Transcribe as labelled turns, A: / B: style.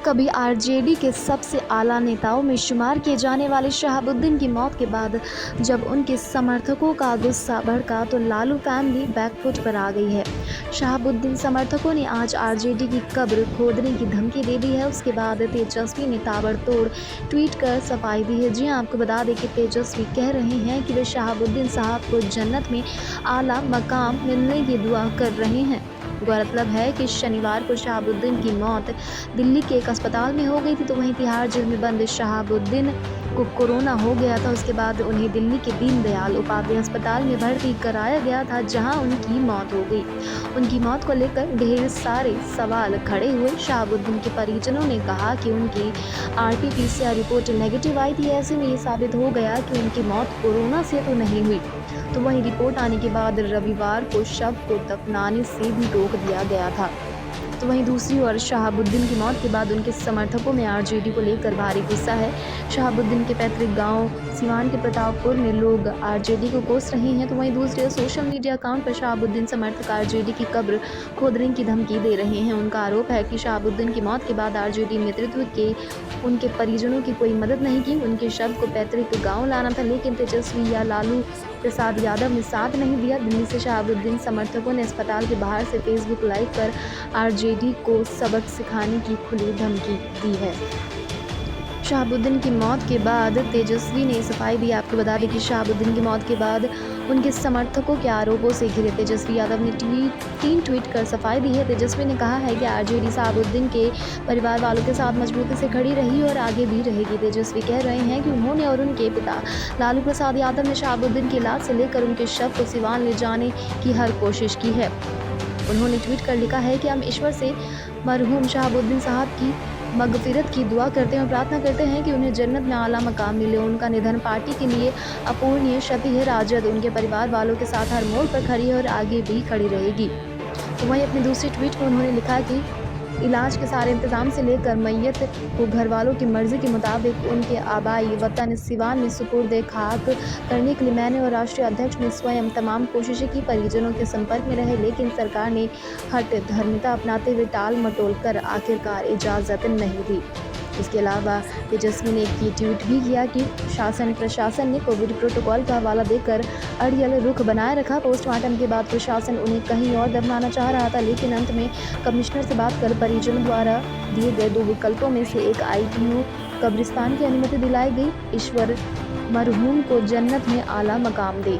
A: कभी आरजेडी के सबसे आला नेताओं में शुमार किए जाने वाले शहाबुद्दीन की मौत के बाद जब उनके समर्थकों का गुस्सा भड़का तो लालू फैमिली बैकफुट पर आ गई है। शहाबुद्दीन समर्थकों ने आज आरजेडी की कब्र खोदने की धमकी दे दी है। उसके बाद तेजस्वी ने ताबड़तोड़ ट्वीट कर सफाई दी है। जी हां, आपको बता दें कि तेजस्वी कह रहे हैं कि वे शहाबुद्दीन साहब को जन्नत में आला मकाम मिलने की दुआ कर रहे हैं। गौरतलब है कि शनिवार को शहाबुद्दीन की मौत दिल्ली के एक अस्पताल में हो गई थी, तो वहीं तिहाड़ जेल में बंद शहाबुद्दीन को कोरोना हो गया था। उसके बाद उन्हें दिल्ली के दीनदयाल उपाध्याय अस्पताल में भर्ती कराया गया था, जहां उनकी मौत हो गई। उनकी मौत को लेकर ढेर सारे सवाल खड़े हुए। शहाबुद्दीन के परिजनों ने कहा कि उनकी RT-PCR रिपोर्ट नेगेटिव आई थी। ऐसे में ये साबित हो गया कि उनकी मौत कोरोना से तो नहीं हुई। तो वहीं रिपोर्ट आने के बाद रविवार को शव को दफनाने से भी रोक दिया गया था। तो वहीं दूसरी ओर शहाबुद्दीन की मौत के बाद उनके समर्थकों में आरजेडी को लेकर भारी गुस्सा है। शहाबुद्दीन के पैतृक गांव सिवान के प्रतापपुर में लोग आरजेडी को कोस रहे हैं, तो वहीं दूसरी ओर सोशल मीडिया अकाउंट पर शहाबुद्दीन समर्थक आरजेडी की कब्र खोदने की धमकी दे रहे हैं। उनका आरोप है कि शहाबुद्दीन की मौत के बाद आरजेडी नेतृत्व के उनके परिजनों की कोई मदद नहीं की। उनके शव को पैतृक गाँव लाना था, लेकिन तेजस्वी या लालू प्रसाद यादव ने साथ नहीं दिया। दिल्ली से शहाबुद्दीन समर्थकों ने अस्पताल के बाहर से फेसबुक लाइव कर आरजेडी को सबक सिखाने की खुली धमकी दी है। शहाबुद्दीन की मौत के बाद तेजस्वी ने सफाई दी। आपको बता दें कि शहाबुद्दीन की मौत के बाद उनके समर्थकों के आरोपों से घिरे तेजस्वी यादव ने तीन ट्वीट कर सफाई दी है। तेजस्वी ने कहा है कि आरजेडी शहाबुद्दीन के परिवार वालों के साथ मजबूती से खड़ी रही और आगे भी रहेगी। तेजस्वी कह रहे हैं कि उन्होंने और उनके पिता लालू प्रसाद यादव ने शहाबुद्दीन की लाश से लेकर उनके शव को सिवान ले जाने की हर कोशिश की है। उन्होंने ट्वीट कर लिखा है कि हम ईश्वर से मरहूम शहाबुद्दीन साहब की मगफिरत की दुआ करते हैं और प्रार्थना करते हैं कि उन्हें जन्नत में आला मकाम मिले। उनका निधन पार्टी के लिए अपूरणीय क्षति है। राजद उनके परिवार वालों के साथ हर मोड़ पर खड़ी है और आगे भी खड़ी रहेगी। तो वहीं अपने दूसरे ट्वीट में उन्होंने लिखा कि इलाज के सारे इंतजाम से लेकर मैयत को घर वालों की मर्ज़ी के मुताबिक उनके आबाई वतन सिवान में सुपुर्द खाक करने के लिए मैंने और राष्ट्रीय अध्यक्ष ने स्वयं तमाम कोशिशें की। परिजनों के संपर्क में रहे, लेकिन सरकार ने हट धर्मिता अपनाते हुए टाल मटोल कर आखिरकार इजाज़त नहीं दी। इसके अलावा तेजस्वी ने एक ट्वीट भी किया कि शासन प्रशासन ने कोविड प्रोटोकॉल का हवाला देकर अड़ियल रुख बनाए रखा। पोस्टमार्टम के बाद प्रशासन उन्हें कहीं और दफनाना चाह रहा था, लेकिन अंत में कमिश्नर से बात कर परिजनों द्वारा दिए गए 2 विकल्पों में से एक ITU कब्रिस्तान की अनुमति दिलाई गई। ईश्वर मरहूम को जन्नत में आला मकाम दे।